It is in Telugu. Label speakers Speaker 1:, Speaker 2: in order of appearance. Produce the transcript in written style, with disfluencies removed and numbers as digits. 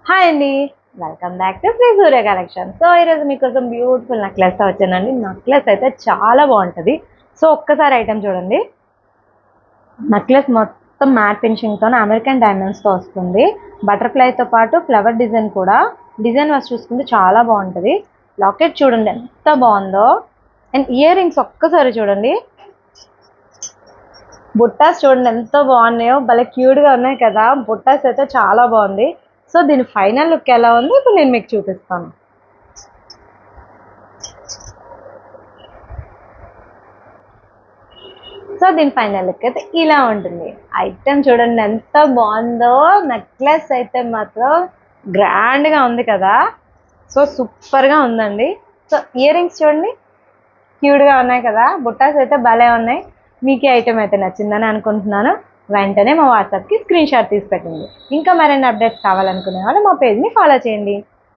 Speaker 1: హాయ్ అండి, welcome back to Shri Surya collection. So ఈరోజు మీకోసం బ్యూటిఫుల్ నెక్లెస్ వచ్చానండి. నెక్లెస్ అయితే చాలా బాగుంటుంది. సో ఒక్కసారి ఐటమ్ చూడండి. నెక్లెస్ మొత్తం మ్యాట్ ఫినిషింగ్తో అమెరికన్ డైమండ్స్తో వస్తుంది. బటర్ఫ్లైతో పాటు ఫ్లవర్ డిజైన్ కూడా. డిజైన్ వచ్చి చూసుకుంటే చాలా బాగుంటుంది. లాకెట్ చూడండి ఎంత బాగుందో. అండ్ ఇయర్ రింగ్స్ ఒక్కసారి చూడండి. బుట్టాస్ చూడండి ఎంత బాగున్నాయో, భలే క్యూట్గా ఉన్నాయి కదా. బుట్టాస్ అయితే చాలా బాగుంది. సో దీని ఫైనల్ లుక్ ఎలా ఉంది ఇప్పుడు నేను మీకు చూపిస్తాను. సో దీని ఫైనల్ లుక్ అయితే ఇలా ఉంటుంది. ఐటమ్ చూడండి ఎంత బాగుందో. నెక్లెస్ అయితే మాత్రం గ్రాండ్గా ఉంది కదా. సో సూపర్గా ఉందండి. సో ఇయర్ రింగ్స్ చూడండి క్యూట్గా ఉన్నాయి కదా. బుట్టాస్ అయితే భలే ఉన్నాయి. మీకు ఈ ఐటమ్ అయితే నచ్చిందని అనుకుంటున్నాను. వెంటనే మా వాట్సాప్కి స్క్రీన్ షాట్ తీసి పెట్టండి. ఇంకా మరిన్ని అప్డేట్స్ కావాలనుకునే వాళ్ళు మా పేజ్ని ఫాలో చేయండి.